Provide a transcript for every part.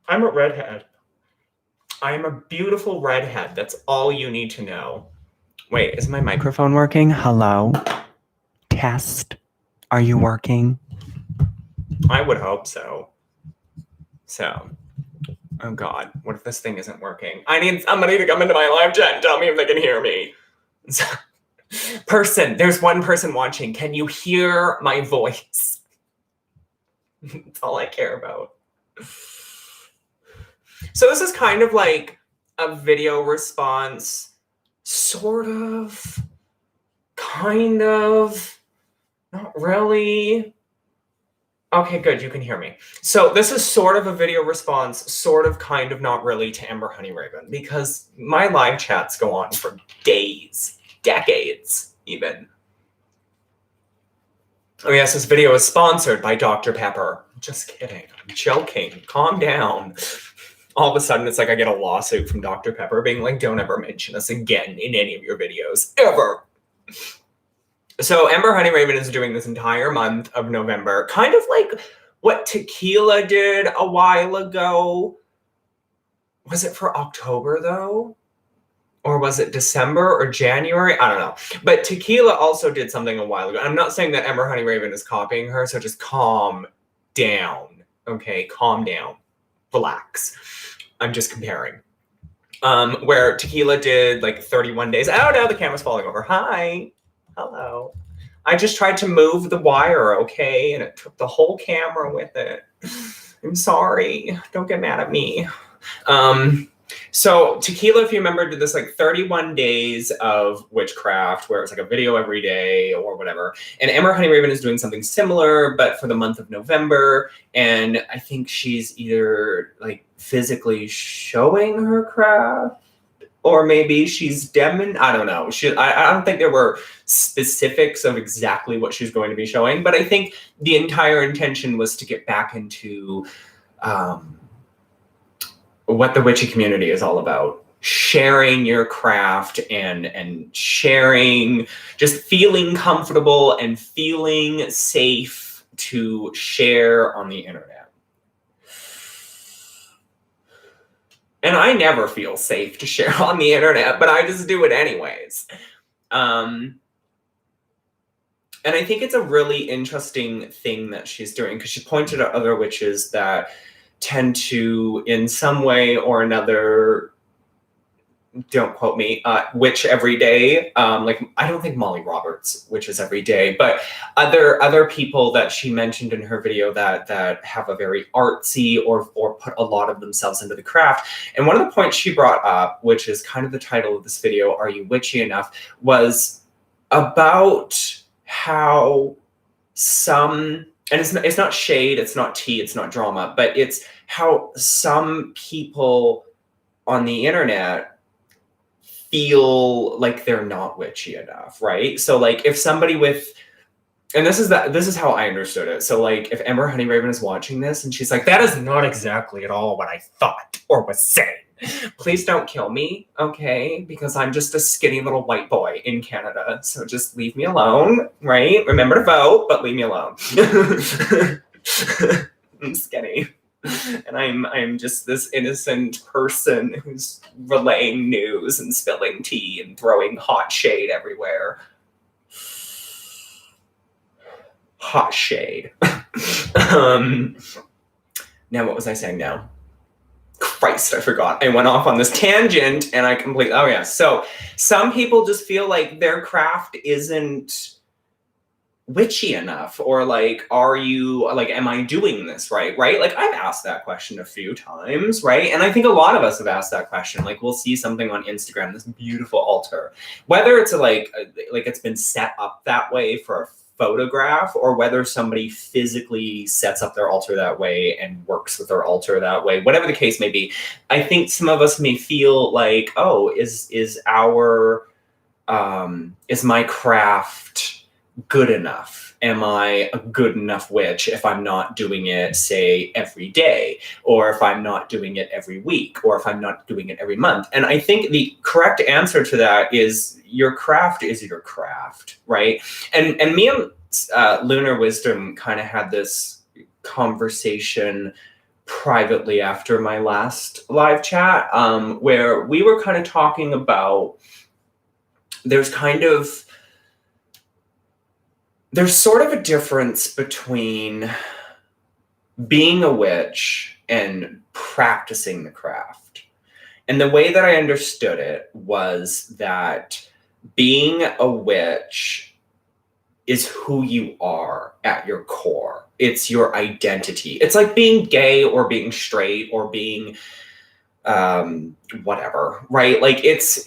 I'm a redhead. I am a beautiful redhead. That's all you need to know. Wait, is my microphone working? Hello? Test. Are you working? I would hope so. So, oh God, what if this thing isn't working? I need somebody to come into my live chat and tell me if they can hear me. There's one person watching. Can you hear my voice? That's all I care about. So this is kind of like a video response, sort of, kind of, not really. Okay, good, you can hear me. So this is sort of a video response, sort of, kind of, not really, to Ember Honeyraven, because my live chats go on for days, decades, even. Oh yes, this video is sponsored by Dr. Pepper. Just kidding, I'm joking, calm down. All of a sudden, it's like I get a lawsuit from Dr. Pepper being like, don't ever mention us again in any of your videos, ever. So Ember Honeyraven is doing this entire month of November, kind of like what Tequila did a while ago. Was it for October, though? Or was it December or January? I don't know. But Tequila also did something a while ago. I'm not saying that Ember Honeyraven is copying her, so just calm down, okay? Calm down. Relax. I'm just comparing. Where Tequila did like 31 days. Oh, now the camera's falling over. Hi. Hello. I just tried to move the wire, okay? And it took the whole camera with it. I'm sorry. Don't get mad at me. So Tequila, if you remember, did this like 31 days of witchcraft where it's like a video every day or whatever. And Ember Honeyraven is doing something similar, but for the month of November. And I think she's either like physically showing her craft, or maybe she's I don't know. I don't think there were specifics of exactly what she's going to be showing, but I think the entire intention was to get back into what the witchy community is all about. Sharing your craft and sharing, just feeling comfortable and feeling safe to share on the internet. And I never feel safe to share on the internet, but I just do it anyways. And I think it's a really interesting thing that she's doing, because she pointed out other witches that tend to, in some way or another, don't quote me, witch every day. Like, I don't think Molly Roberts witches every day, but other people that she mentioned in her video that have a very artsy or put a lot of themselves into the craft. And one of the points she brought up, which is kind of the title of this video, Are You Witchy Enough?, was about how some, and it's not shade, it's not tea, it's not drama, but it's how some people on the internet feel like they're not witchy enough, right? So like if somebody with, and this is how I understood it. So like if Ember Honeyraven is watching this and she's like, that is not exactly at all what I thought or was saying, please don't kill me, okay? Because I'm just a skinny little white boy in Canada. So just leave me alone, right? Remember to vote, but leave me alone. I'm skinny. And I'm just this innocent person who's relaying news and spilling tea and throwing hot shade everywhere. Hot shade. Now, what was I saying now? Christ, I forgot. I went off on this tangent and I completely, oh yeah. So some people just feel like their craft isn't witchy enough, or like, are you, like, am I doing this right? Like, I've asked that question a few times, right? And I think a lot of us have asked that question. Like, we'll see something on Instagram, this beautiful altar, whether it's like it's been set up that way for a photograph, or whether somebody physically sets up their altar that way and works with their altar that way, whatever the case may be. I think some of us may feel like, oh, is my craft good enough? Am I a good enough witch if I'm not doing it, say, every day, or if I'm not doing it every week, or if I'm not doing it every month? And I think the correct answer to that is your craft is your craft, right? And me and Lunar Wisdom kind of had this conversation privately after my last live chat, where we were kind of talking about there's sort of a difference between being a witch and practicing the craft. And the way that I understood it was that being a witch is who you are at your core. It's your identity. It's like being gay or being straight or being whatever, right? Like it's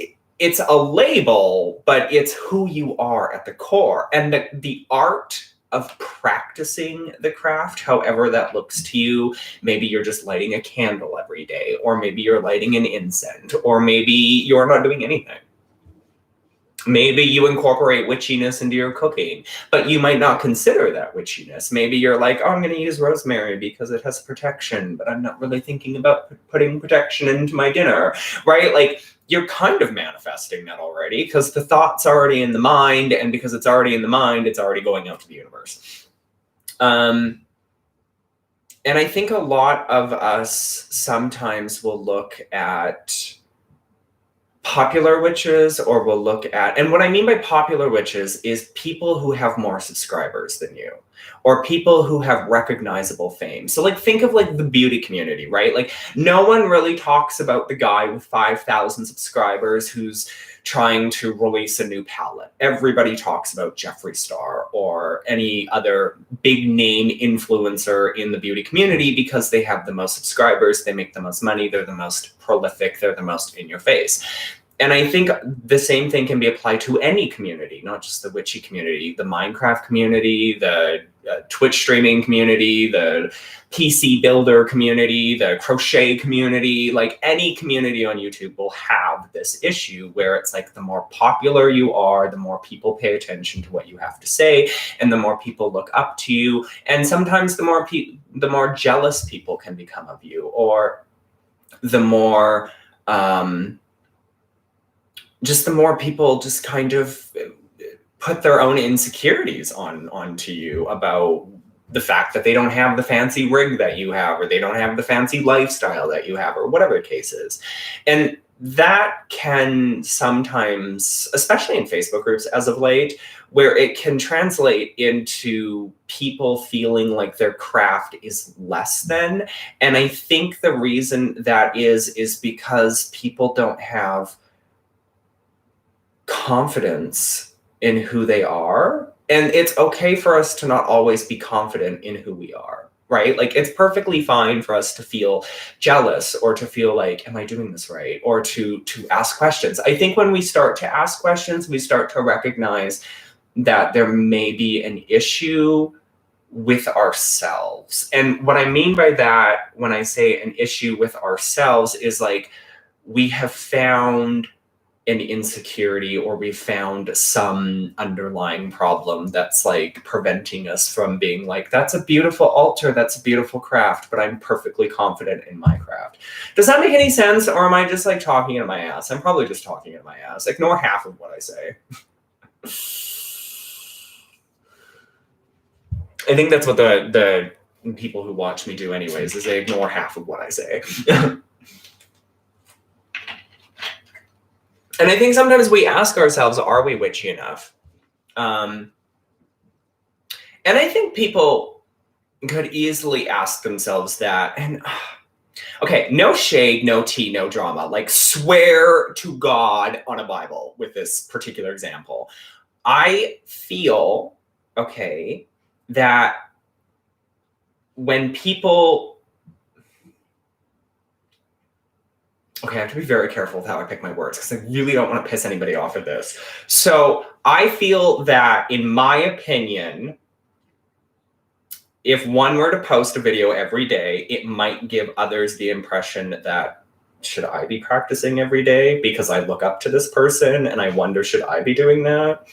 a label, but it's who you are at the core. And the art of practicing the craft, however that looks to you, maybe you're just lighting a candle every day, or maybe you're lighting an incense, or maybe you're not doing anything. Maybe you incorporate witchiness into your cooking, but you might not consider that witchiness. Maybe you're like, oh, I'm going to use rosemary because it has protection, but I'm not really thinking about putting protection into my dinner, right? Like, you're kind of manifesting that already because the thought's already in the mind, and because it's already in the mind, it's already going out to the universe. And I think a lot of us sometimes will look at popular witches, or we'll look at, and what I mean by popular witches is people who have more subscribers than you, or people who have recognizable fame. So like, think of like the beauty community, right? Like, no one really talks about the guy with 5,000 subscribers who's trying to release a new palette. Everybody talks about Jeffree Star or any other big name influencer in the beauty community because they have the most subscribers, they make the most money, they're the most prolific, they're the most in your face. And I think the same thing can be applied to any community, not just the witchy community, the Minecraft community, the Twitch streaming community, the PC builder community, the crochet community. Like, any community on YouTube will have this issue where it's like, the more popular you are, the more people pay attention to what you have to say, and the more people look up to you. And sometimes the more jealous people can become of you, or the more the more people just kind of put their own insecurities onto you about the fact that they don't have the fancy rig that you have, or they don't have the fancy lifestyle that you have, or whatever the case is. And that can sometimes, especially in Facebook groups as of late, where it can translate into people feeling like their craft is less than. And I think the reason that is because people don't have confidence in who they are. And it's okay for us to not always be confident in who we are, right? Like, it's perfectly fine for us to feel jealous, or to feel like, am I doing this right? Or to ask questions. I think when we start to ask questions, we start to recognize that there may be an issue with ourselves. And what I mean by that, when I say an issue with ourselves, is like, we have found an insecurity, or we found some underlying problem that's like preventing us from being like, that's a beautiful altar, that's a beautiful craft, but I'm perfectly confident in my craft. Does that make any sense? Or am I just like talking in my ass? I'm probably just talking in my ass. Ignore half of what I say. I think that's what the people who watch me do anyways, is they ignore half of what I say. And I think sometimes we ask ourselves, are we witchy enough? And I think people could easily ask themselves that. And okay, no shade, no tea, no drama. Like, swear to God on a Bible with this particular example. I feel, okay, that when people... Okay, I have to be very careful with how I pick my words, because I really don't want to piss anybody off with this. So I feel that, in my opinion, if one were to post a video every day, it might give others the impression that, should I be practicing every day? Because I look up to this person and I wonder, should I be doing that?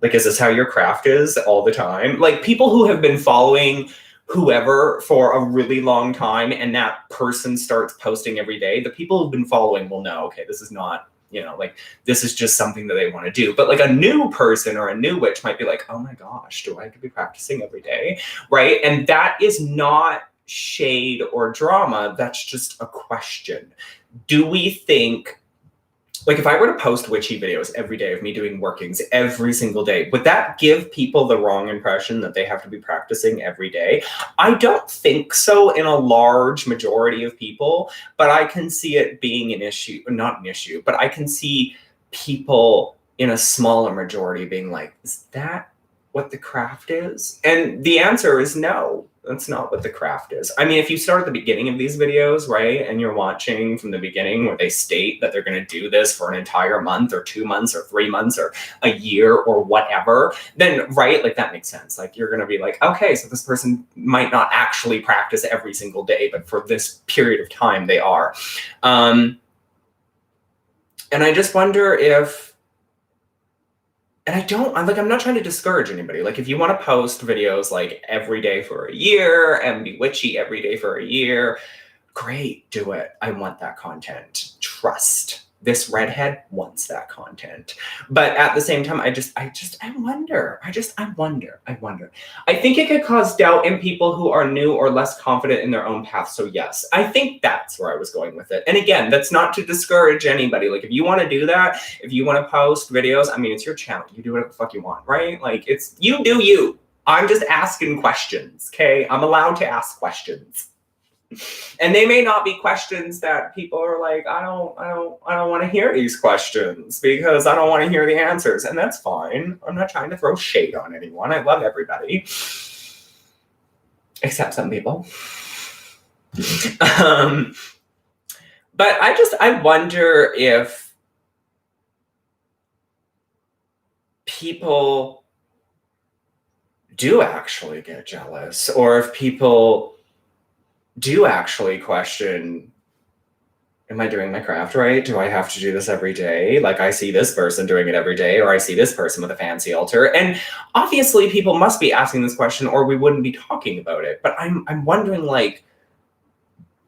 Like, is this how your craft is all the time? Like, people who have been following whoever for a really long time, and that person starts posting every day, the people who've been following will know, okay, this is not, like, this is just something that they want to do. But like, a new person or a new witch might be like, oh my gosh, do I have to be practicing every day? Right? And that is not shade or drama. That's just a question. Do we think, like, if I were to post witchy videos every day of me doing workings every single day, would that give people the wrong impression that they have to be practicing every day? I don't think so in a large majority of people, but I can see it being an issue, not an issue, but I can see people in a smaller majority being like, is that what the craft is? And the answer is no. That's not what the craft is. I mean, if you start at the beginning of these videos, right, and you're watching from the beginning where they state that they're going to do this for an entire month or 2 months or 3 months or a year or whatever, then, right, like that makes sense. Like you're going to be like, okay, so this person might not actually practice every single day, but for this period of time they are. And I just wonder if, and I'm not trying to discourage anybody. Like, if you want to post videos like every day for a year and be witchy every day for a year, great, do it. I want that content. Trust. This redhead wants that content. But at the same time, I wonder. I think it could cause doubt in people who are new or less confident in their own path. So yes, I think that's where I was going with it. And again, that's not to discourage anybody. Like, if you want to do that, if you want to post videos, I mean, it's your channel. You do whatever the fuck you want, right? Like, it's, you do you. I'm just asking questions, okay? I'm allowed to ask questions. And they may not be questions that people are like, I don't want to hear these questions because I don't want to hear the answers. And that's fine. I'm not trying to throw shade on anyone. I love everybody. Except some people. But I wonder if people do actually get jealous, or if people do actually question, am I doing my craft right? Do I have to do this every day? Like, I see this person doing it every day, or I see this person with a fancy altar. And obviously people must be asking this question or we wouldn't be talking about it. But I'm wondering, like,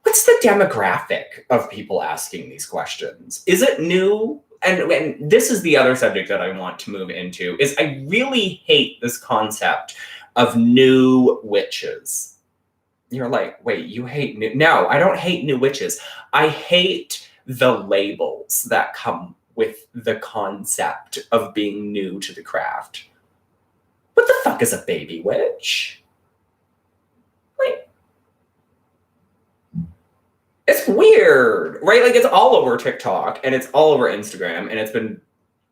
what's the demographic of people asking these questions? Is it new? And this is the other subject that I want to move into, is I really hate this concept of new witches. You're like, wait, you hate new? No, I don't hate new witches. I hate the labels that come with the concept of being new to the craft. What the fuck is a baby witch? Like, it's weird, right? Like, it's all over TikTok and it's all over Instagram, and it's been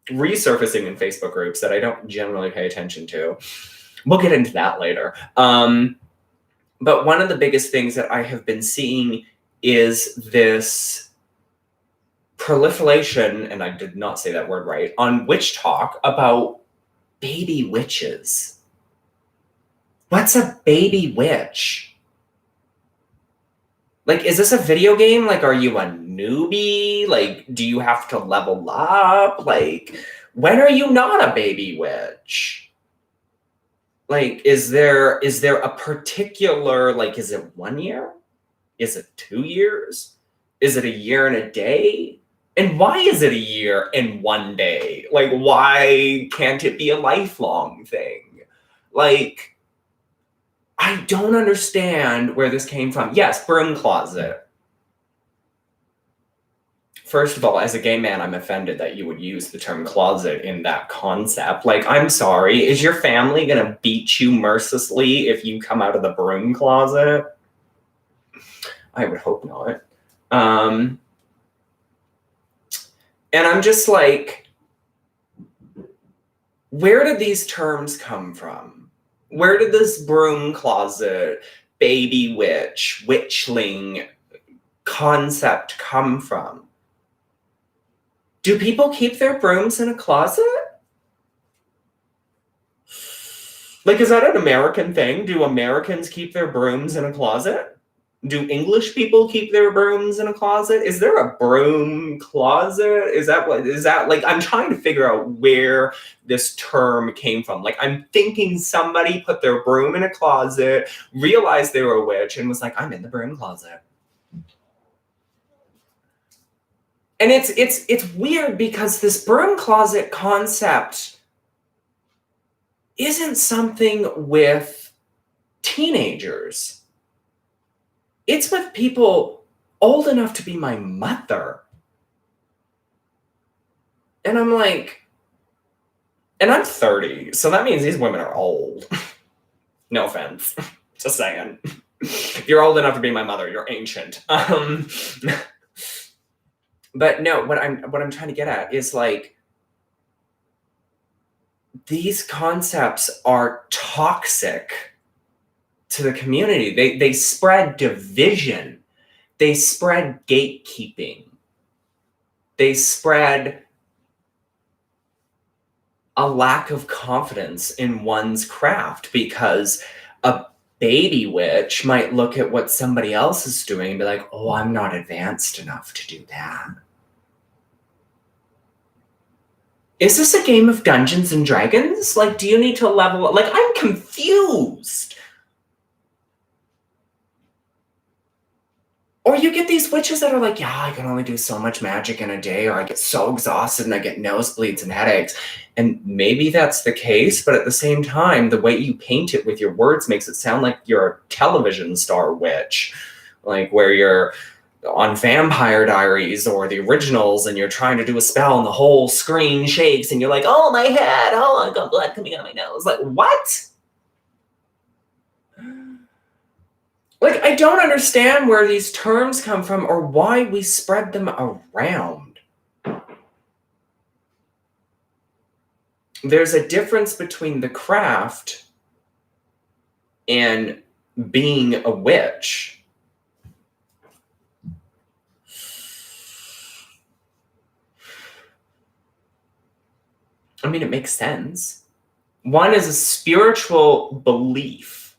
resurfacing in Facebook groups that I don't generally pay attention to. We'll get into that later. But one of the biggest things that I have been seeing is this proliferation, and I did not say that word right, on Witch Talk about baby witches. What's a baby witch? Like, is this a video game? Like, are you a newbie? Like, do you have to level up? Like, when are you not a baby witch? Like, is there a particular, like, is it 1 year? Is it 2 years? Is it a year and a day? And why is it a year and 1 day? Like, why can't it be a lifelong thing? Like, I don't understand where this came from. Yes, broom closet. First of all, as a gay man, I'm offended that you would use the term closet in that concept. Like, I'm sorry, is your family gonna beat you mercilessly if you come out of the broom closet? I would hope not. And I'm just like, where did these terms come from? Where did this broom closet, baby witch, witchling concept come from? Do people keep their brooms in a closet? Like, is that an American thing? Do Americans keep their brooms in a closet? Do English people keep their brooms in a closet? Is there a broom closet? Is that like, I'm trying to figure out where this term came from. Like, I'm thinking somebody put their broom in a closet, realized they were a witch, and was like, I'm in the broom closet. And it's weird because this broom closet concept isn't something with teenagers. It's with people old enough to be my mother. And I'm like, and I'm 30, so that means these women are old. No offense. Just saying. If you're old enough to be my mother, you're ancient. But no, what I'm trying to get at is like, these concepts are toxic to the community. They spread division. They spread gatekeeping. They spread a lack of confidence in one's craft, because a baby witch might look at what somebody else is doing and be like, oh, I'm not advanced enough to do that. Is this a game of Dungeons and Dragons? Like, do you need to level up? Like, I'm confused. Or you get these witches that are like, yeah, I can only do so much magic in a day, or I get so exhausted and I get nosebleeds and headaches. And maybe that's the case, but at the same time, the way you paint it with your words makes it sound like you're a television star witch, like where you're on Vampire Diaries or the originals and you're trying to do a spell and the whole screen shakes and you're like, oh, my head, oh, I got blood coming out of my nose. Like, what? Like, I don't understand where these terms come from or why we spread them around. There's a difference between the craft and being a witch. I mean, it makes sense. One is a spiritual belief.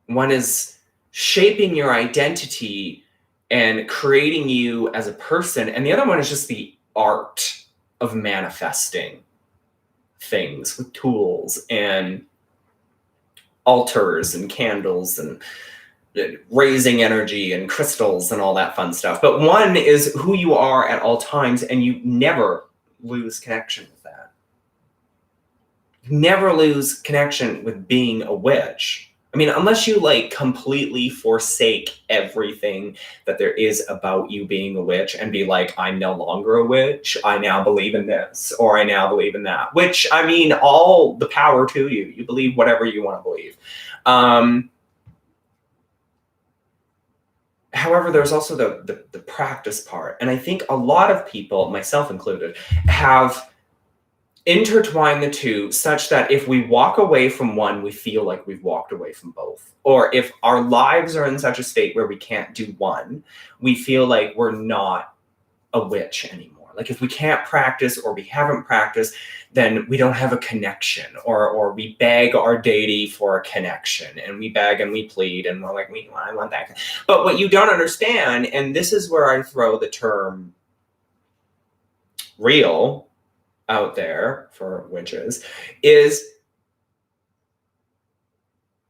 One is shaping your identity and creating you as a person. And the other one is just the art of manifesting things with tools and altars and candles and raising energy and crystals and all that fun stuff. But one is who you are at all times, and you never lose connection with that. You never lose connection with being a witch. I mean, unless you like completely forsake everything that there is about you being a witch and be like, I'm no longer a witch. I now believe in this, or I now believe in that, which, I mean, all the power to you. You believe whatever you want to believe. However, there's also the practice part. And I think a lot of people, myself included, have intertwine the two such that if we walk away from one, we feel like we've walked away from both. Or if our lives are in such a state where we can't do one, we feel like we're not a witch anymore. Like if we can't practice or we haven't practiced, then we don't have a connection, or we beg our deity for a connection, and we beg and we plead and we're like, I want that. But what you don't understand, and this is where I throw the term real out there for witches, is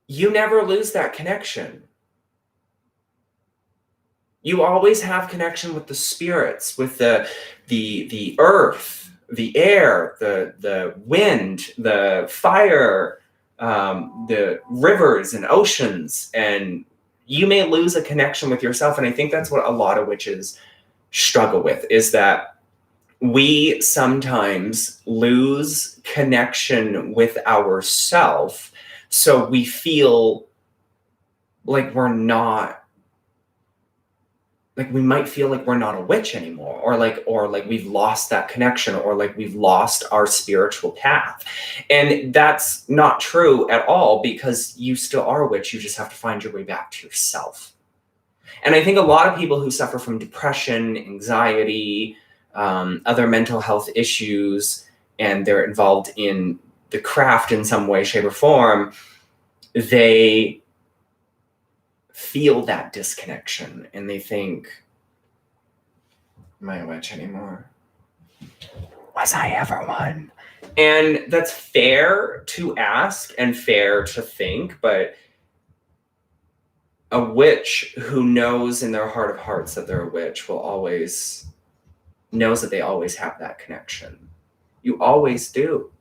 you never lose that connection. You always have connection with the spirits, with the earth, the air, the wind, the fire, the rivers and oceans, and you may lose a connection with yourself. And I think that's what a lot of witches struggle with, is that we sometimes lose connection with ourself, so we feel like we're not, like we might feel like we're not a witch anymore, or like we've lost that connection, or like we've lost our spiritual path. And that's not true at all, because you still are a witch. You just have to find your way back to yourself. And I think a lot of people who suffer from depression, anxiety, other mental health issues, and they're involved in the craft in some way, shape, or form, they feel that disconnection and they think, am I a witch anymore? Was I ever one? And that's fair to ask and fair to think, but a witch who knows in their heart of hearts that they're a witch knows that they always have that connection. You always do.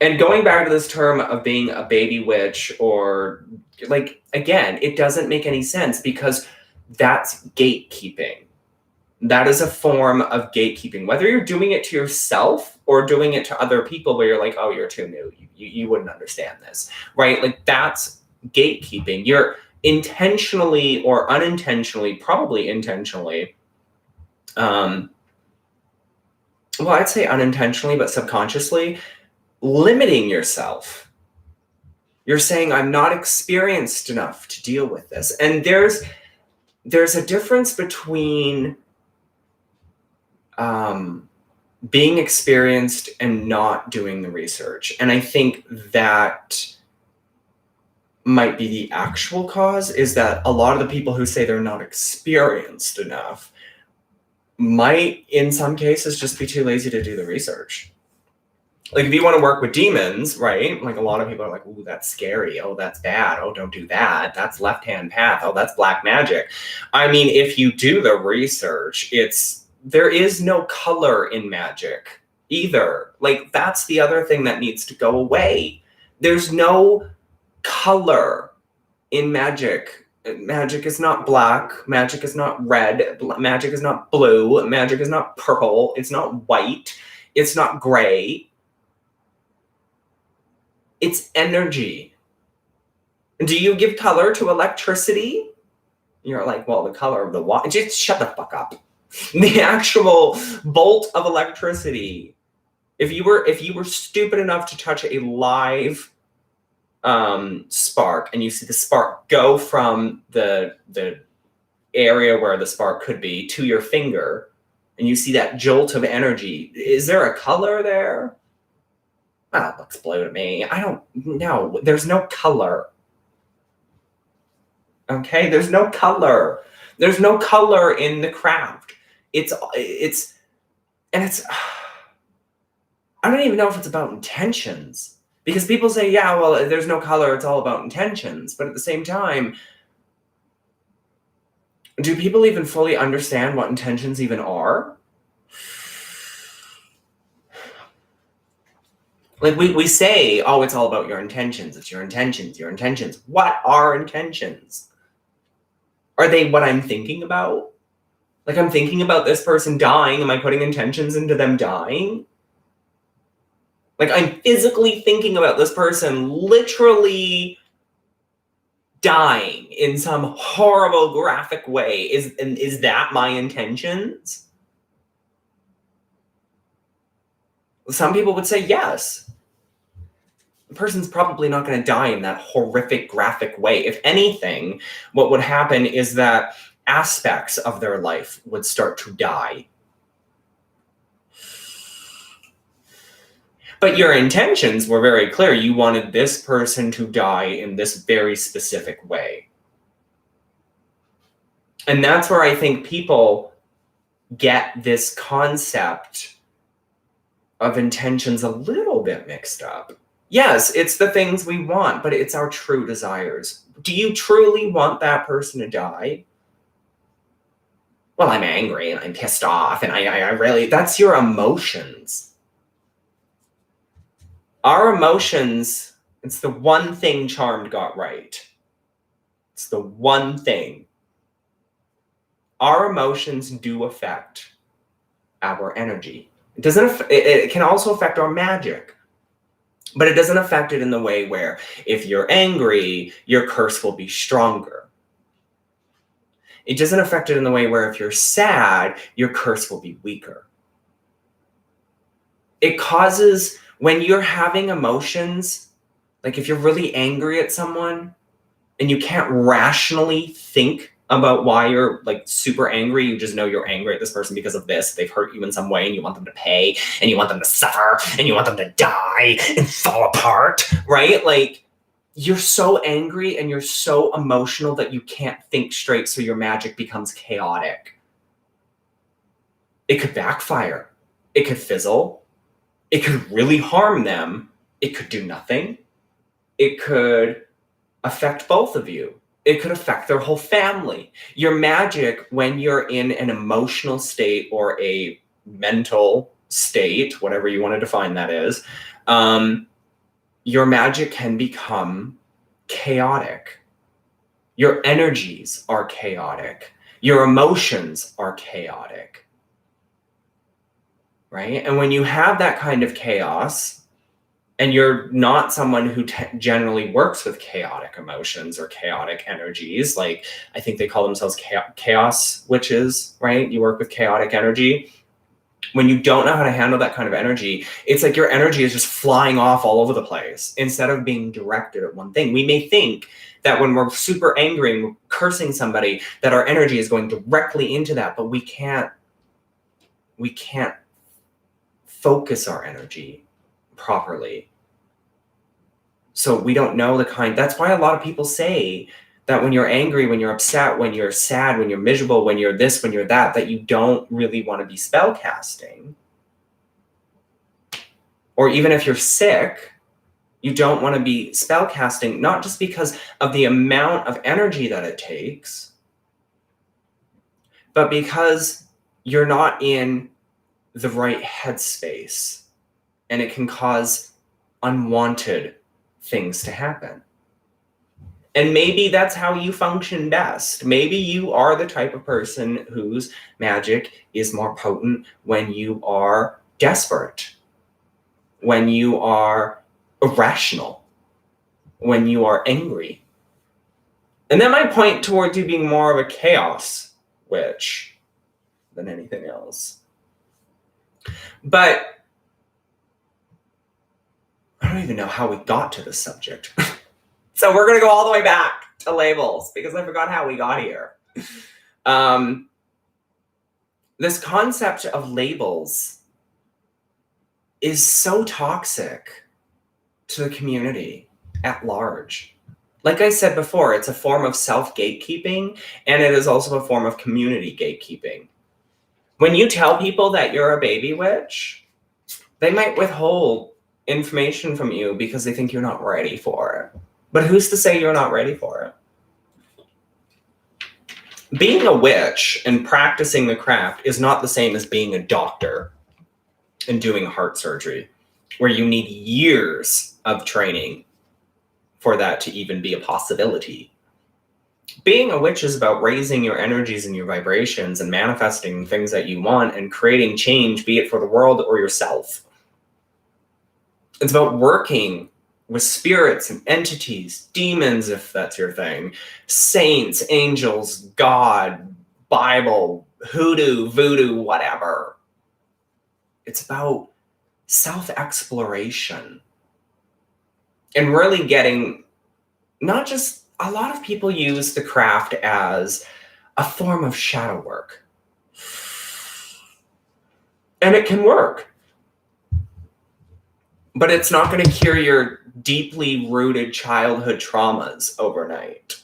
And going back to this term of being a baby witch or like, again, it doesn't make any sense because that's gatekeeping. That is a form of gatekeeping, whether you're doing it to yourself or doing it to other people where you're like, oh, you're too new. You wouldn't understand this, right? Like, that's gatekeeping. You're intentionally or unintentionally, probably intentionally, well, I'd say unintentionally, but subconsciously, limiting yourself. You're saying, I'm not experienced enough to deal with this. And there's a difference between being experienced and not doing the research. And I think that might be the actual cause, is that a lot of the people who say they're not experienced enough might, in some cases, just be too lazy to do the research. Like, if you want to work with demons, right? Like, a lot of people are like, ooh, that's scary. Oh, that's bad. Oh, don't do that. That's left-hand path. Oh, that's black magic. I mean, if you do the research, there is no color in magic either. Like, that's the other thing that needs to go away. There's no color in magic. Magic is not black. Magic is not red. Magic is not blue. Magic is not purple. It's not white. It's not gray. It's energy. Do you give color to electricity? You're like, well, the color of the water. Just shut the fuck up. The actual bolt of electricity. If you were stupid enough to touch a live spark, and you see the spark go from the area where the spark could be to your finger, and you see that jolt of energy, is there a color there? Well, it looks blue to me. I don't know. There's no color. Okay, there's no color. There's no color in the craft. It's I don't even know if it's about intentions, because people say, yeah, well, there's no color, it's all about intentions. But at the same time, do people even fully understand what intentions even are? Like, we say, oh, it's all about your intentions. It's your intentions, your intentions. What are intentions? Are they what I'm thinking about? Like, I'm thinking about this person dying. Am I putting intentions into them dying? Like, I'm physically thinking about this person literally dying in some horrible graphic way. Is that my intentions? Some people would say yes. The person's probably not going to die in that horrific graphic way. If anything, what would happen is that aspects of their life would start to die. But your intentions were very clear. You wanted this person to die in this very specific way. And that's where I think people get this concept of intentions a little bit mixed up. Yes, it's the things we want, but it's our true desires. Do you truly want that person to die? Well, I'm angry and I'm pissed off and I really, that's your emotions. Our emotions, it's the one thing Charmed got right. It's the one thing. Our emotions do affect our energy. It can also affect our magic, but it doesn't affect it in the way where if you're angry, your curse will be stronger. It doesn't affect it in the way where if you're sad, your curse will be weaker. It causes, when you're having emotions, like if you're really angry at someone and you can't rationally think about why you're like super angry, you just know you're angry at this person because of this, they've hurt you in some way and you want them to pay and you want them to suffer and you want them to die and fall apart, right? Like, you're so angry and you're so emotional that you can't think straight, so your magic becomes chaotic. It could backfire. It could fizzle. It could really harm them. It could do nothing. It could affect both of you. It could affect their whole family. Your magic, when you're in an emotional state or a mental state, whatever you want to define that is, your magic can become chaotic. Your energies are chaotic. Your emotions are chaotic. Right? And when you have that kind of chaos, and you're not someone who generally works with chaotic emotions or chaotic energies, like I think they call themselves chaos witches, right? You work with chaotic energy. When you don't know how to handle that kind of energy, it's like your energy is just flying off all over the place instead of being directed at one thing. We may think that when we're super angry and we're cursing somebody, that our energy is going directly into that, but we can't focus our energy properly. So we don't know the kind. That's why a lot of people say that when you're angry, when you're upset, when you're sad, when you're miserable, when you're this, when you're that you don't really want to be spell casting. Or even if you're sick, you don't want to be spell casting, not just because of the amount of energy that it takes, but because you're not in the right headspace, and it can cause unwanted things to happen. And maybe that's how you function best. Maybe you are the type of person whose magic is more potent when you are desperate, when you are irrational, when you are angry. And that might point towards you being more of a chaos witch than anything else. But I don't even know how we got to this subject. So we're going to go all the way back to labels because I forgot how we got here. This concept of labels is so toxic to the community at large. Like I said before, it's a form of self-gatekeeping, and it is also a form of community gatekeeping. When you tell people that you're a baby witch, they might withhold information from you because they think you're not ready for it. But who's to say you're not ready for it? Being a witch and practicing the craft is not the same as being a doctor and doing heart surgery, where you need years of training for that to even be a possibility. Being a witch is about raising your energies and your vibrations and manifesting things that you want and creating change, be it for the world or yourself. It's about working with spirits and entities, demons, if that's your thing, saints, angels, God, Bible, hoodoo, voodoo, whatever. It's about self-exploration and really getting, not just, a lot of people use the craft as a form of shadow work. And it can work. But it's not going to cure your deeply rooted childhood traumas overnight.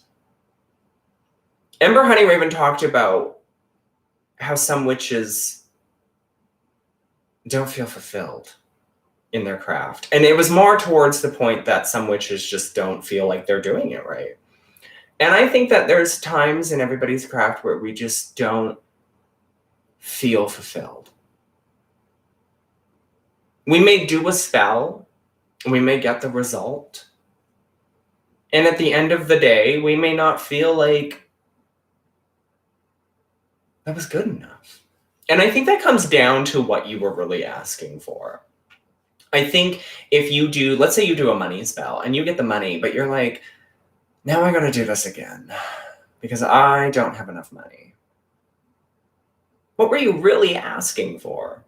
Ember Honeyraven talked about how some witches don't feel fulfilled in their craft. And it was more towards the point that some witches just don't feel like they're doing it right. And I think that there's times in everybody's craft where we just don't feel fulfilled. We may do a spell, we may get the result, and at the end of the day, we may not feel like that was good enough. And I think that comes down to what you were really asking for. I think if you do, let's say you do a money spell and you get the money, but you're like, now I gotta do this again because I don't have enough money. What were you really asking for?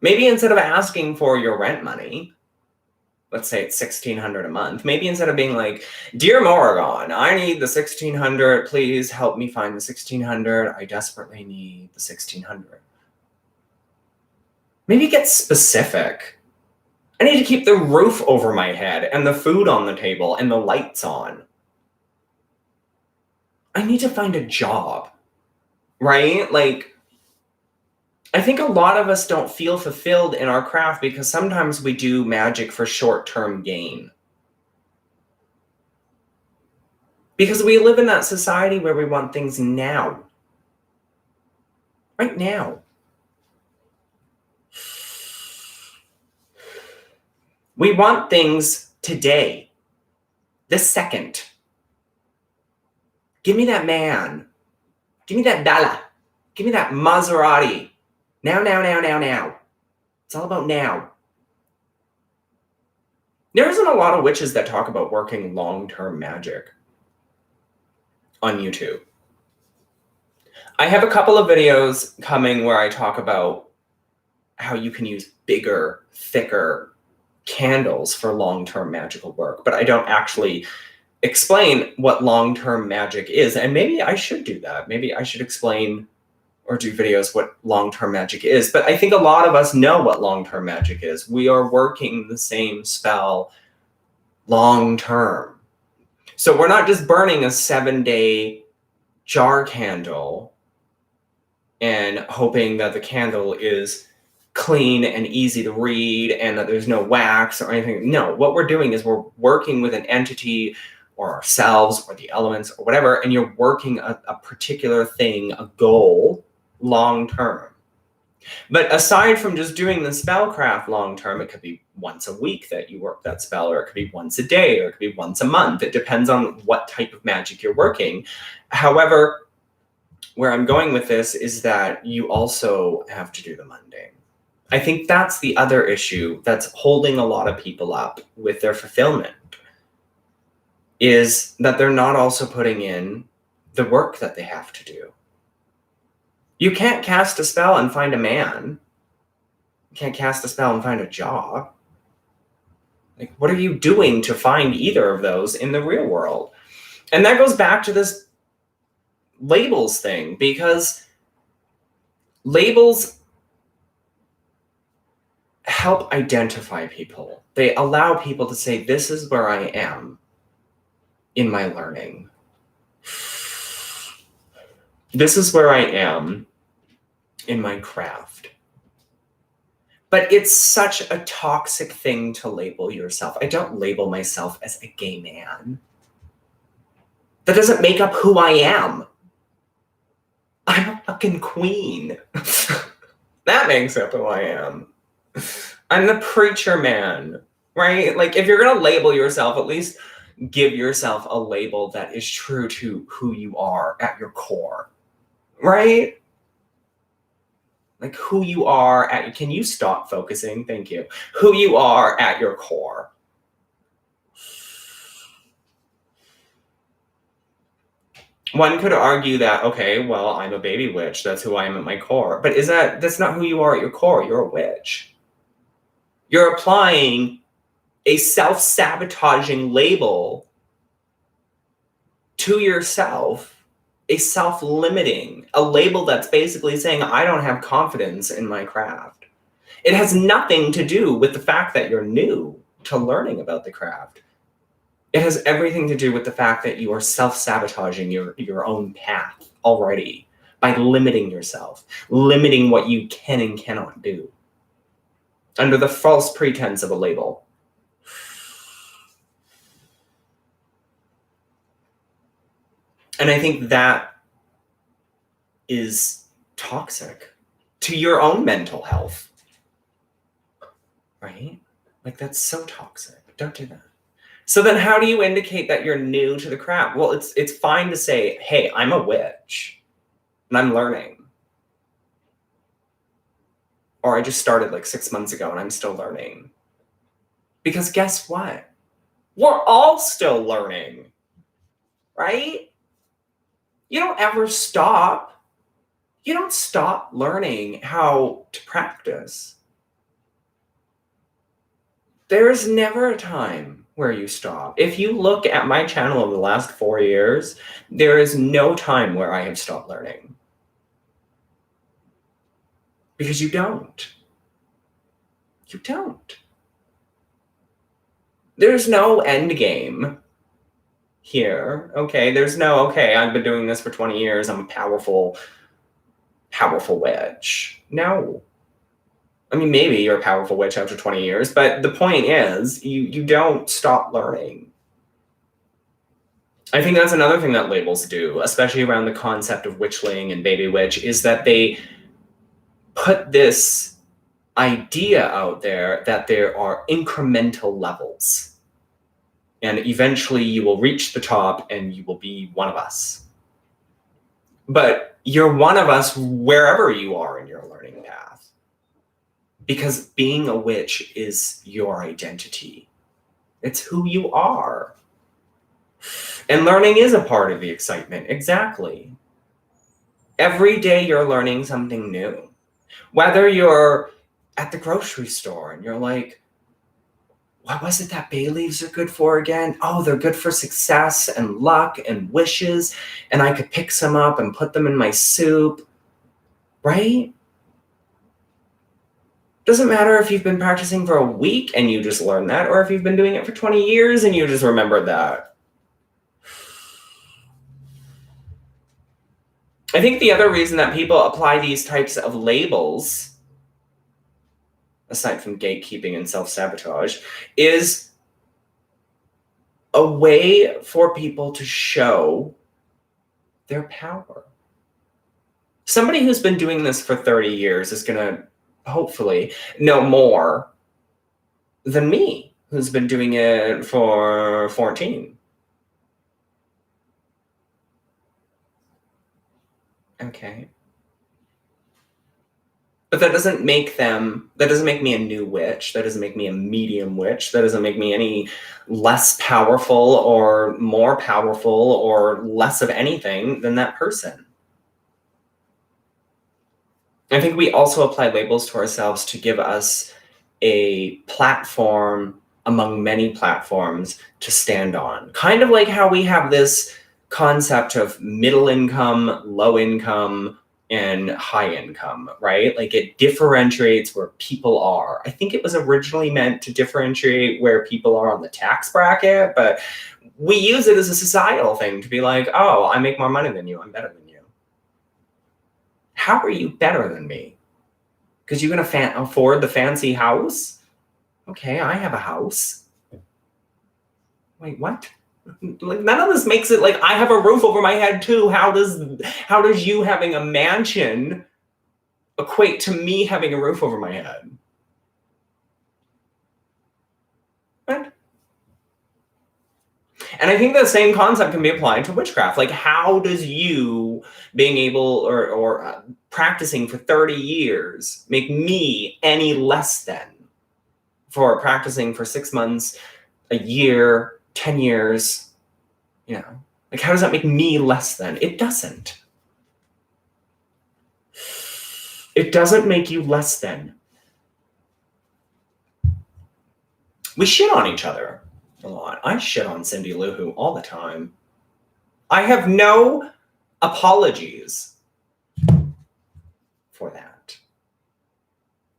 Maybe instead of asking for your rent money, let's say it's $1,600 a month, maybe instead of being like, dear Morrigan, I need the $1,600, please help me find the $1,600, I desperately need the $1,600. Maybe get specific. I need to keep the roof over my head and the food on the table and the lights on. I need to find a job, right? Like, I think a lot of us don't feel fulfilled in our craft because sometimes we do magic for short-term gain. Because we live in that society where we want things now. Right now. We want things today. This second. Give me that man. Give me that dollar. Give me that Maserati. Now, now, now, now, now. It's all about now. There isn't a lot of witches that talk about working long-term magic on YouTube. I have a couple of videos coming where I talk about how you can use bigger, thicker candles for long-term magical work, but I don't actually explain what long-term magic is. And maybe I should do that. Maybe I should explain or do videos what long-term magic is. But I think a lot of us know what long-term magic is. We are working the same spell long-term. So we're not just burning a 7-day jar candle and hoping that the candle is clean and easy to read and that there's no wax or anything. No, what we're doing is we're working with an entity or ourselves or the elements or whatever, and you're working a particular thing, a goal, long term. But aside from just doing the spellcraft long term, it could be once a week that you work that spell, or it could be once a day, or it could be once a month. It depends on what type of magic you're working. However, where I'm going with this is that you also have to do the mundane. I think that's the other issue that's holding a lot of people up with their fulfillment, is that they're not also putting in the work that they have to do. You can't cast a spell and find a man. You can't cast a spell and find a job. Like, what are you doing to find either of those in the real world? And that goes back to this labels thing, because labels help identify people. They allow people to say, this is where I am in my learning. This is where I am in my craft. But it's such a toxic thing to label yourself. I don't label myself as a gay man. That doesn't make up who I am. I'm a fucking queen. That makes up who I am. I'm the preacher man, right? Like, if you're gonna label yourself, at least give yourself a label that is true to who you are at your core, right? Like, who you are at, can you stop focusing? Thank you. Who you are at your core. One could argue that, okay, well, I'm a baby witch. That's who I am at my core. But that's not who you are at your core. You're a witch. You're applying a self-sabotaging label to yourself, a self-limiting, a label that's basically saying, I don't have confidence in my craft. It has nothing to do with the fact that you're new to learning about the craft. It has everything to do with the fact that you are self-sabotaging your own path already by limiting yourself, limiting what you can and cannot do under the false pretense of a label. And I think that is toxic to your own mental health, right? Like, that's so toxic. Don't do that. So then how do you indicate that you're new to the craft? Well, it's fine to say, hey, I'm a witch and I'm learning. Or I just started like 6 months ago and I'm still learning. Because guess what? We're all still learning, right? You don't ever stop. You don't stop learning how to practice. There is never a time where you stop. If you look at my channel over the last 4 years, there is no time where I have stopped learning. Because you don't. You don't. There's no end game here, okay? There's no, okay, I've been doing this for 20 years, I'm a powerful witch. No. I mean, maybe you're a powerful witch after 20 years, but the point is, you don't stop learning. I think that's another thing that labels do, especially around the concept of witchling and baby witch, is that they put this idea out there that there are incremental levels. And eventually you will reach the top and you will be one of us. But you're one of us wherever you are in your learning path. Because being a witch is your identity. It's who you are. And learning is a part of the excitement. Exactly. Every day you're learning something new. Whether you're at the grocery store and you're like, what was it that bay leaves are good for again? Oh, they're good for success and luck and wishes. And I could pick some up and put them in my soup. Right? Doesn't matter if you've been practicing for a week and you just learned that, or if you've been doing it for 20 years and you just remembered that. I think the other reason that people apply these types of labels, aside from gatekeeping and self-sabotage, is a way for people to show their power. Somebody who's been doing this for 30 years is going to hopefully know more than me, who's been doing it for 14. Okay. But that doesn't make me a new witch. That doesn't make me a medium witch. That doesn't make me any less powerful or more powerful or less of anything than that person. I think we also apply labels to ourselves to give us a platform among many platforms to stand on. Kind of like how we have this concept of middle income, low income, and high income, right? Like it differentiates where people are. I think it was originally meant to differentiate where people are on the tax bracket, but we use it as a societal thing to be like, oh, I make more money than you, I'm better than you. How are you better than me? Because you're going to afford the fancy house? Okay, I have a house. Wait, what? Like none of this makes it like I have a roof over my head too. How does you having a mansion equate to me having a roof over my head? What? And I think the same concept can be applied to witchcraft. Like, how does you being able or practicing for 30 years make me any less than for practicing for 6 months, a year, 10 years? You know, like how does that make me less than? It doesn't. It doesn't make you less than. We shit on each other a lot. I shit on Cindy Lou Who all the time. I have no apologies for that.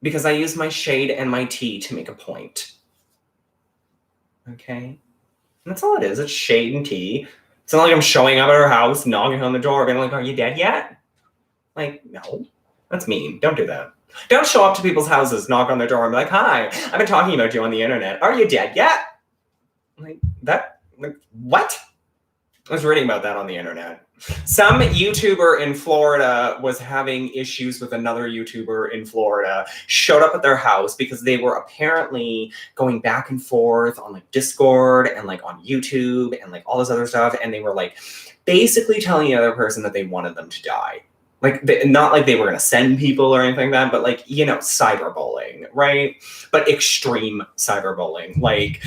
Because I use my shade and my tea to make a point. Okay? And that's all it is. It's shade and tea. It's not like I'm showing up at her house, knocking on the door, being like, are you dead yet? Like, no. That's mean. Don't do that. Don't show up to people's houses, knock on their door, and be like, hi, I've been talking about you on the internet. Are you dead yet? Like, what? I was reading about that on the internet. Some YouTuber in Florida was having issues with another YouTuber in Florida, showed up at their house because they were apparently going back and forth on like Discord and like on YouTube and like all this other stuff. And they were like basically telling the other person that they wanted them to die. Like, not like they were going to send people or anything like that, but like, you know, cyberbullying, right? But extreme cyberbullying, like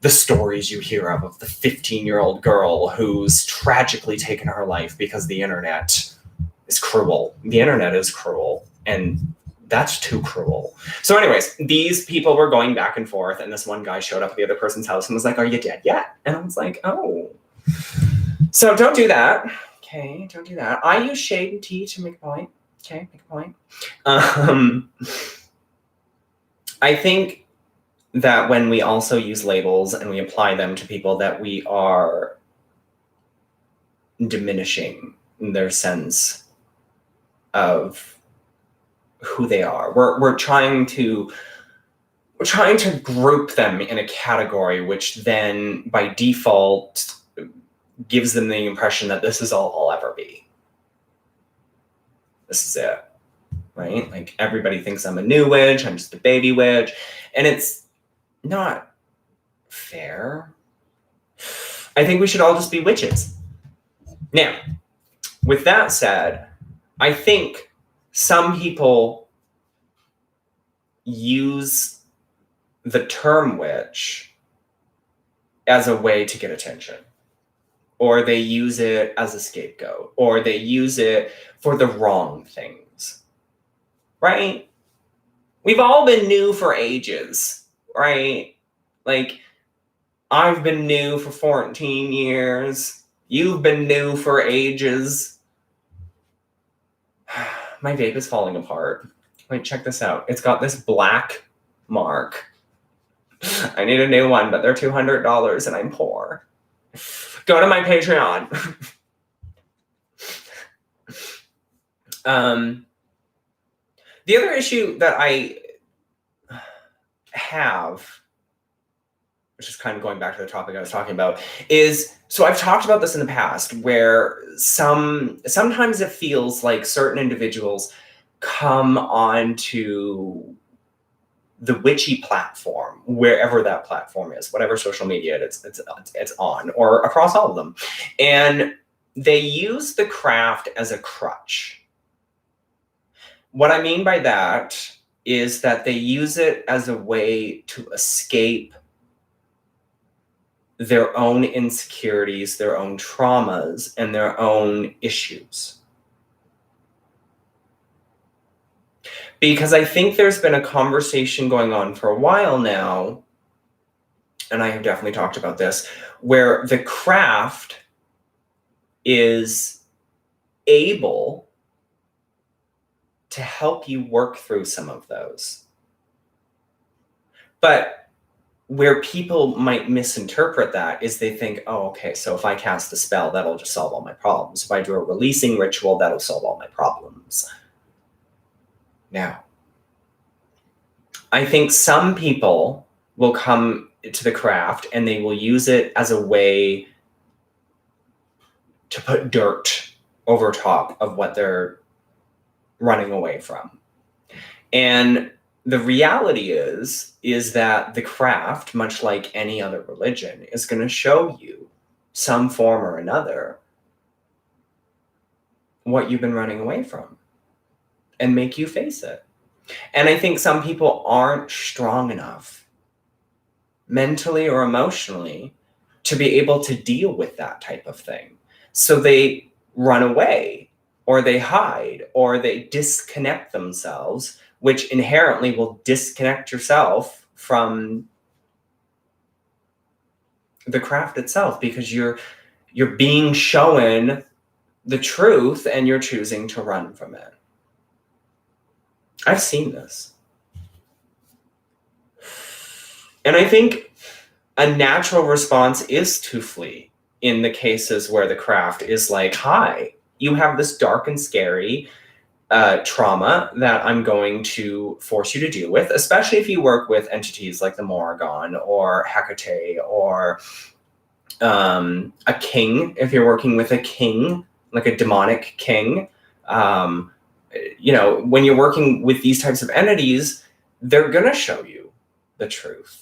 the stories you hear of the 15-year-old girl who's tragically taken her life because the internet is cruel. The internet is cruel, and that's too cruel. So anyways, these people were going back and forth, and this one guy showed up at the other person's house and was like, are you dead yet? And I was like, oh. So don't do that. Okay, don't do that. I use shade and tea to make a point. Okay, make a point. I think that when we also use labels and we apply them to people, that we are diminishing their sense of who they are. We're trying to group them in a category, which then by default gives them the impression that this is all I'll ever be. This is it, right? Like everybody thinks I'm a new witch, I'm just a baby witch, and it's not fair. I think we should all just be witches. Now, with that said, I think some people use the term witch as a way to get attention, or they use it as a scapegoat, or they use it for the wrong things, right? We've all been new for ages, right? Like, I've been new for 14 years. You've been new for ages. My vape is falling apart. Wait, check this out. It's got this black mark. I need a new one, but they're $200 and I'm poor. Go to my Patreon. The other issue that I have, which is kind of going back to the topic I was talking about, is, so I've talked about this in the past, where sometimes it feels like certain individuals come onto the witchy platform, wherever that platform is, whatever social media it's on, or across all of them, and they use the craft as a crutch. What I mean by that is that they use it as a way to escape their own insecurities, their own traumas, and their own issues. Because I think there's been a conversation going on for a while now, and I have definitely talked about this, where the craft is able to help you work through some of those. But where people might misinterpret that is they think, oh, okay, so if I cast a spell, that'll just solve all my problems. If I do a releasing ritual, that'll solve all my problems. Now, I think some people will come to the craft and they will use it as a way to put dirt over top of what they're running away from. And the reality is that the craft, much like any other religion, is going to show you some form or another what you've been running away from and make you face it. And I think some people aren't strong enough mentally or emotionally to be able to deal with that type of thing. So they run away, or they hide, or they disconnect themselves, which inherently will disconnect yourself from the craft itself, because you're being shown the truth and you're choosing to run from it. I've seen this. And I think a natural response is to flee in the cases where the craft is like, hi, you have this dark and scary trauma that I'm going to force you to deal with, especially if you work with entities like the Morrigan or Hecate, or a king, if you're working with a king, like a demonic king. When you're working with these types of entities, they're going to show you the truth.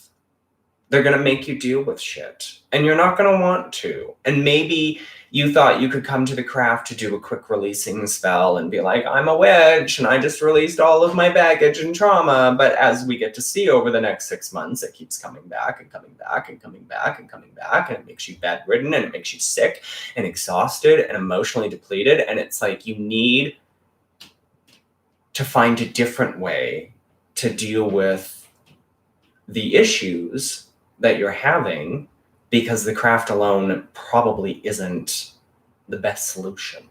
They're going to make you deal with shit, and you're not going to want to. And maybe you thought you could come to the craft to do a quick releasing spell and be like, I'm a witch and I just released all of my baggage and trauma. But as we get to see over the next 6 months, it keeps coming back and coming back and coming back and coming back. And it makes you bedridden, and it makes you sick and exhausted and emotionally depleted. And it's like, you need to find a different way to deal with the issues that you're having, because the craft alone probably isn't the best solution.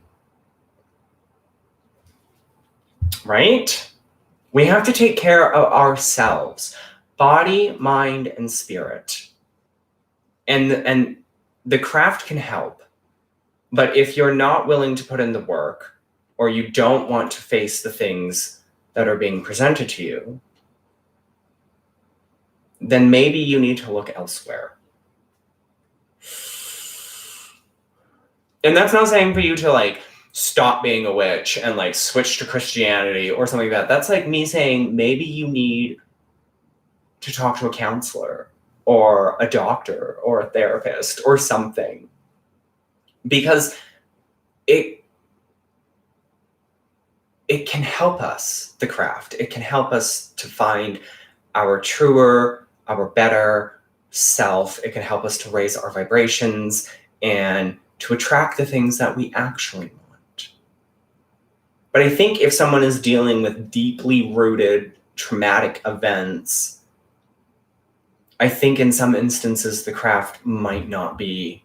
Right? We have to take care of ourselves, body, mind, and spirit. And the craft can help. But if you're not willing to put in the work, or you don't want to face the things that are being presented to you, then maybe you need to look elsewhere. And that's not saying for you to like stop being a witch and like switch to Christianity or something like that. That's like me saying maybe you need to talk to a counselor or a doctor or a therapist or something. Because it can help us, the craft. It can help us to find our truer, our better self. It can help us to raise our vibrations and to attract the things that we actually want. But I think if someone is dealing with deeply rooted traumatic events, I think in some instances the craft might not be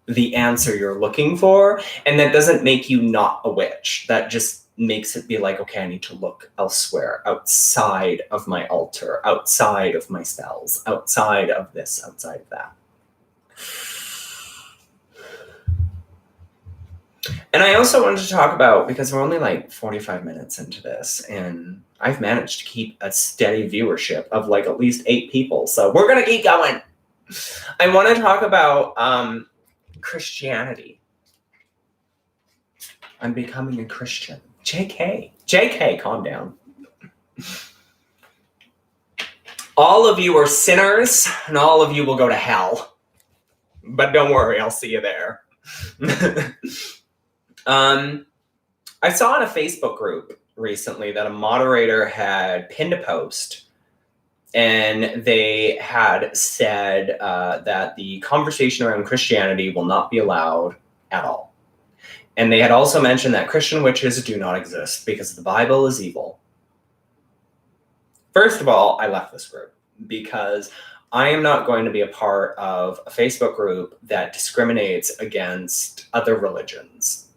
the answer you're looking for. And that doesn't make you not a witch. That just makes it be like, okay, I need to look elsewhere, outside of my altar, outside of my spells, outside of this, outside of that. And I also wanted to talk about, because we're only like 45 minutes into this, and I've managed to keep a steady viewership of like at least 8 people. So we're going to keep going. I want to talk about Christianity. I'm becoming a Christian. JK, calm down. All of you are sinners, and all of you will go to hell. But don't worry, I'll see you there. I saw in a Facebook group recently that a moderator had pinned a post, and they had said that the conversation around Christianity will not be allowed at all. And they had also mentioned that Christian witches do not exist because the Bible is evil. First of all, I left this group because I am not going to be a part of a Facebook group that discriminates against other religions.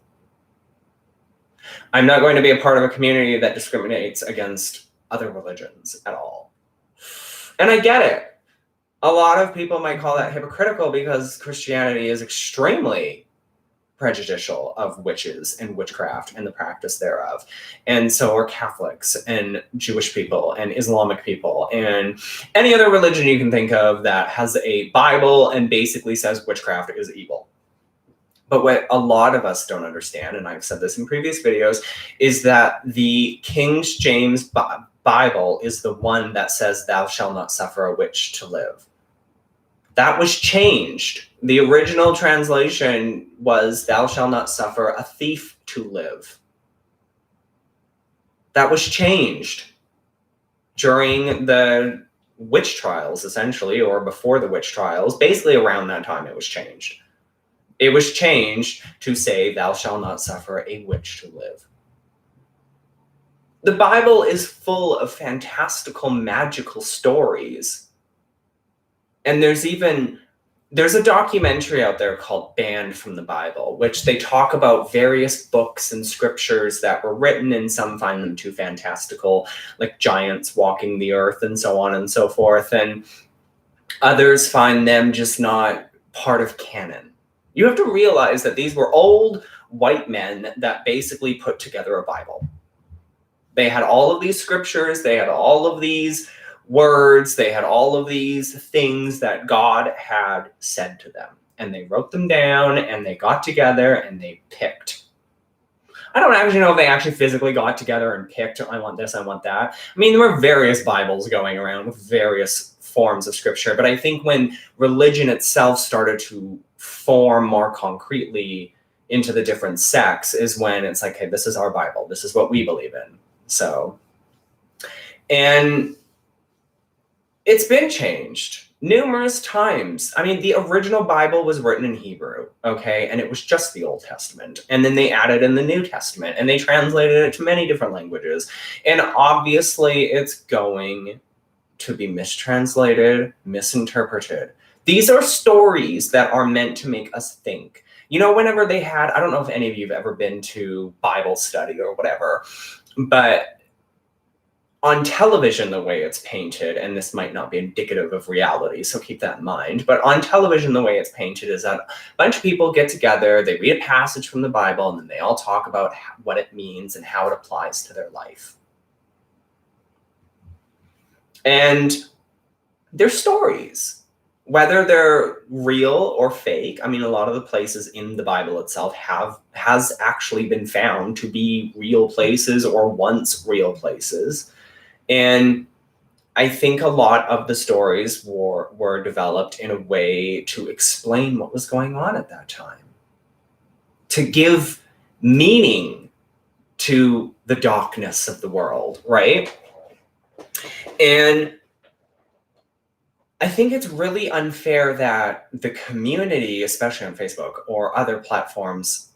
I'm not going to be a part of a community that discriminates against other religions at all. And I get it. A lot of people might call that hypocritical because Christianity is extremely prejudicial of witches and witchcraft and the practice thereof. And so are Catholics and Jewish people and Islamic people and any other religion you can think of that has a Bible and basically says witchcraft is evil. But what a lot of us don't understand, and I've said this in previous videos, is that the King James Bible is the one that says, "Thou shalt not suffer a witch to live." That was changed. The original translation was, "Thou shalt not suffer a thief to live." That was changed during the witch trials, essentially, or before the witch trials. Basically around that time it was changed. It was changed to say, "Thou shalt not suffer a witch to live." The Bible is full of fantastical, magical stories. And there's a documentary out there called Banned from the Bible, which they talk about various books and scriptures that were written, and some find them too fantastical, like giants walking the earth and so on and so forth. And others find them just not part of canon. You have to realize that these were old white men that basically put together a Bible. They had all of these scriptures, they had all of these words, they had all of these things that God had said to them. And they wrote them down, and they got together, and they picked. I don't actually know if they actually physically got together and picked, I want this, I want that. I mean, there were various Bibles going around with various forms of scripture, but I think when religion itself started to form more concretely into the different sects is when it's like, hey, this is our Bible, this is what we believe in. So, and it's been changed numerous times. I mean, the original Bible was written in Hebrew, okay? And it was just the Old Testament. And then they added in the New Testament, and they translated it to many different languages. And obviously, it's going to be mistranslated, misinterpreted. These are stories that are meant to make us think. You know, whenever they had, I don't know if any of you have ever been to Bible study or whatever, but on television, the way it's painted, and this might not be indicative of reality, so keep that in mind, but on television, the way it's painted is that a bunch of people get together, they read a passage from the Bible, and then they all talk about what it means and how it applies to their life. And they're stories. Whether they're real or fake, I mean, a lot of the places in the Bible itself has actually been found to be real places or once real places. And I think a lot of the stories were developed in a way to explain what was going on at that time, to give meaning to the darkness of the world, right? And I think it's really unfair that the community, especially on Facebook or other platforms,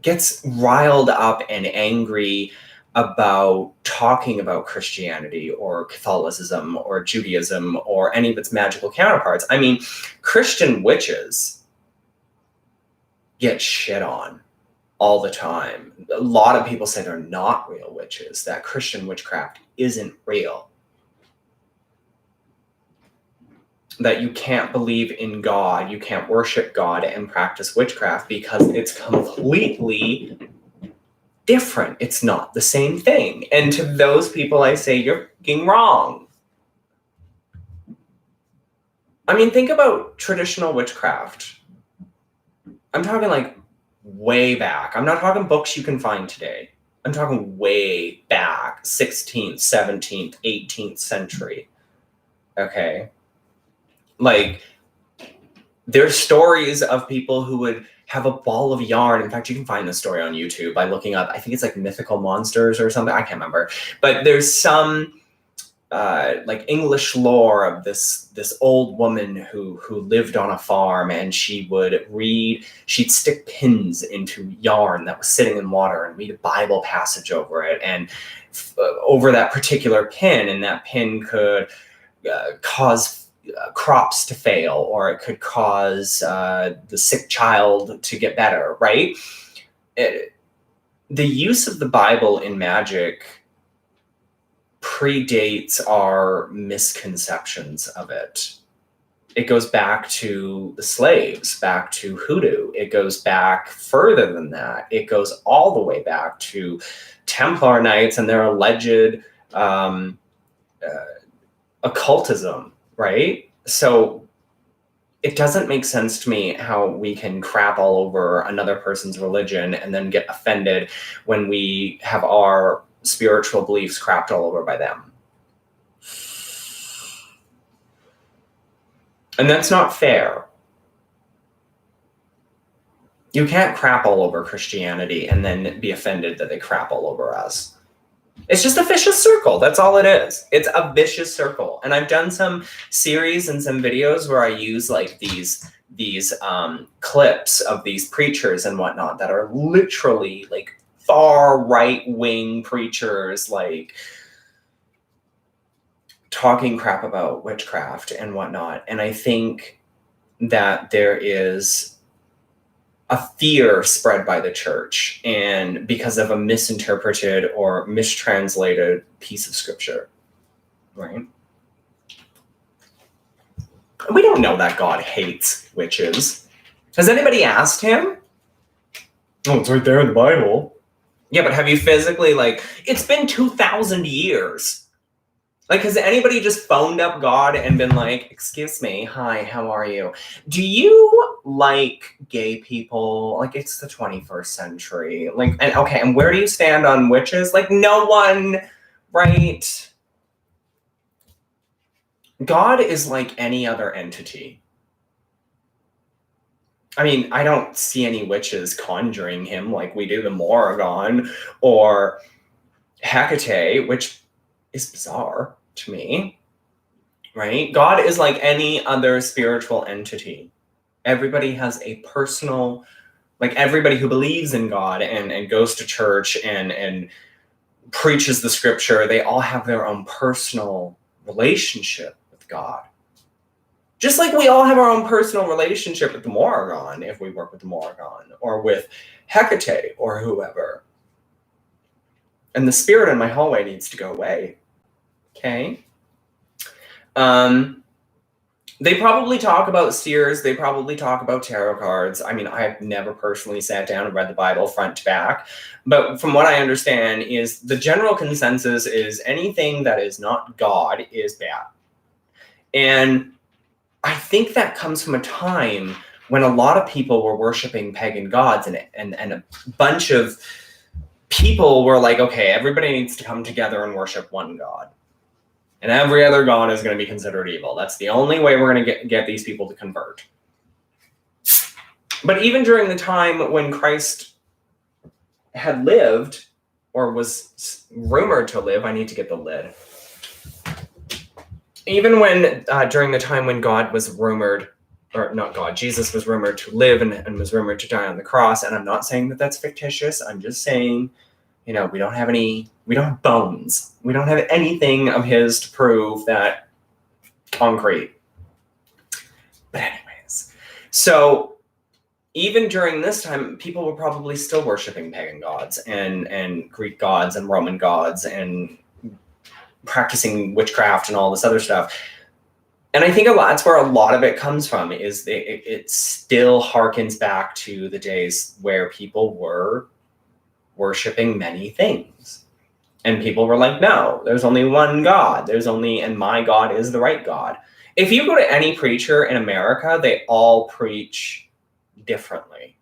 gets riled up and angry about talking about Christianity or Catholicism or Judaism or any of its magical counterparts. I mean, Christian witches get shit on all the time. A lot of people say they're not real witches, that Christian witchcraft isn't real, that you can't believe in God, you can't worship God and practice witchcraft because it's completely different. It's not the same thing. And to those people, I say, you're fucking wrong. I mean, think about traditional witchcraft. I'm talking like way back. I'm not talking books you can find today. I'm talking way back, 16th, 17th, 18th century. Okay. Like, there's stories of people who would have a ball of yarn. In fact, you can find this story on YouTube by looking up, I think it's like mythical monsters or something. I can't remember. But there's some like English lore of this old woman who lived on a farm, and she'd stick pins into yarn that was sitting in water and read a Bible passage over it, and over that particular pin, and that pin could cause crops to fail, or it could cause the sick child to get better, right? The use of the Bible in magic predates our misconceptions of it. It goes back to the slaves, back to hoodoo. It goes back further than that. It goes all the way back to Templar Knights and their alleged occultism, right? So it doesn't make sense to me how we can crap all over another person's religion and then get offended when we have our spiritual beliefs crapped all over by them. And that's not fair. You can't crap all over Christianity and then be offended that they crap all over us. It's just a vicious circle. That's all it is. It's a vicious circle. And I've done some series and some videos where I use like these clips of these preachers and whatnot that are literally like far right-wing preachers, like talking crap about witchcraft and whatnot. And I think that there is a fear spread by the church, and because of a misinterpreted or mistranslated piece of scripture, right? We don't know that God hates witches. Has anybody asked him? Oh, it's right there in the Bible. Yeah, but have you physically, like, it's been 2,000 years. Like, has anybody just phoned up God and been like, excuse me, hi, how are you? Do you like gay people? Like, it's the 21st century. Like, and okay, and where do you stand on witches? Like, no one, right? God is like any other entity. I mean, I don't see any witches conjuring him like we do the Morrigan or Hecate, which is bizarre to me, right? God is like any other spiritual entity. Everybody has a personal, like everybody who believes in God and goes to church and preaches the scripture, they all have their own personal relationship with God. Just like we all have our own personal relationship with the Morrigan, if we work with the Morrigan, or with Hecate or whoever. And the spirit in my hallway needs to go away. Okay. They probably talk about seers. They probably talk about tarot cards. I mean, I've never personally sat down and read the Bible front to back. But from what I understand is the general consensus is anything that is not God is bad. And I think that comes from a time when a lot of people were worshiping pagan gods, and a bunch of people were like, okay, everybody needs to come together and worship one God. And every other god is going to be considered evil. That's the only way we're going to get these people to convert. But even during the time when Christ had lived, or was rumored to live. I need to get the lid. Even when, during the time when God was rumored, or not God, Jesus was rumored to live and was rumored to die on the cross. And I'm not saying that that's fictitious. I'm just saying, we don't have bones. We don't have anything of his to prove that concrete. But anyways, so even during this time, people were probably still worshiping pagan gods and Greek gods and Roman gods and practicing witchcraft and all this other stuff. And I think that's where a lot of it comes from, is it still harkens back to the days where people were worshiping many things. And people were like, no, there's only one God. And my God is the right God. If you go to any preacher in America, they all preach differently.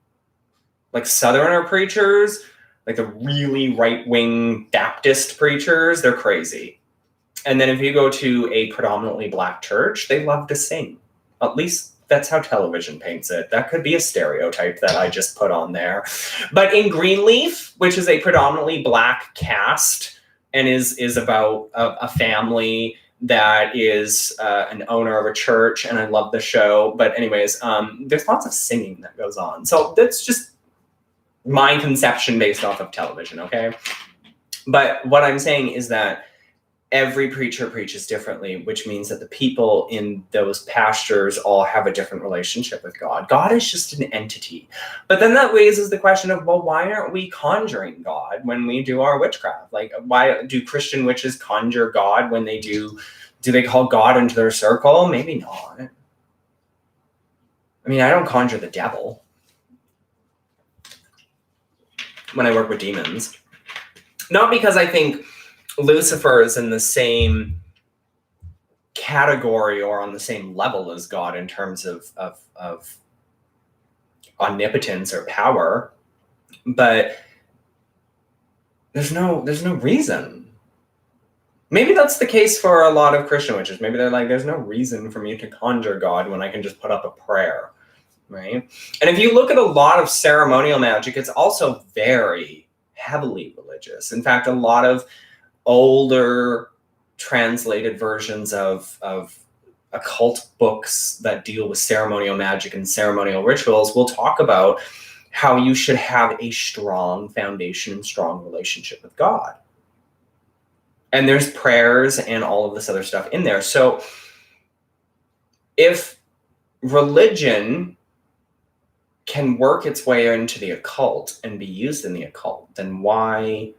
Like Southerner preachers, like the really right-wing Baptist preachers, they're crazy. And then if you go to a predominantly Black church, they love to sing. At least that's how television paints it. That could be a stereotype that I just put on there. But in Greenleaf, which is a predominantly Black cast and is about a family that is an owner of a church, and I love the show. But anyways, there's lots of singing that goes on. So that's just my conception based off of television, okay? But what I'm saying is that every preacher preaches differently, which means that the people in those pastures all have a different relationship with God. God is just an entity. But then that raises the question of, well, why aren't we conjuring God when we do our witchcraft? Like, why do Christian witches conjure God when they do they call God into their circle? Maybe not. I mean, I don't conjure the devil when I work with demons. Not because I think Lucifer is in the same category or on the same level as God in terms of omnipotence or power, but there's no reason. Maybe that's the case for a lot of Christian witches. Maybe they're like, there's no reason for me to conjure God when I can just put up a prayer, right? And if you look at a lot of ceremonial magic, it's also very heavily religious. In fact, a lot of older translated versions of occult books that deal with ceremonial magic and ceremonial rituals will talk about how you should have a strong foundation and strong relationship with God. And there's prayers and all of this other stuff in there. So if religion can work its way into the occult and be used in the occult, then why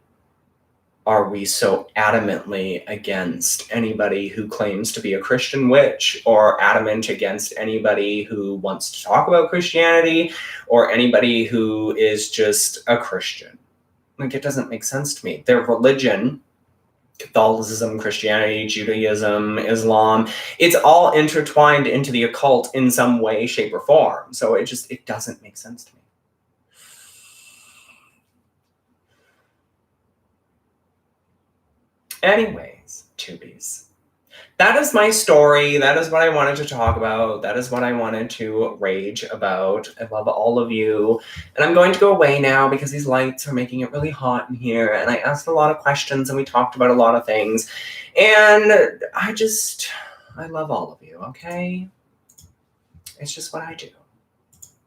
are we so adamantly against anybody who claims to be a Christian witch, or adamant against anybody who wants to talk about Christianity, or anybody who is just a Christian? Like, it doesn't make sense to me. Their religion, Catholicism, Christianity, Judaism, Islam, it's all intertwined into the occult in some way, shape, or form. So it doesn't make sense to me. Anyways, tubies. That is my story. That is what I wanted to talk about. That is what I wanted to rage about. I love all of you. And I'm going to go away now because these lights are making it really hot in here. And I asked a lot of questions and we talked about a lot of things. And I love all of you, okay? It's just what I do.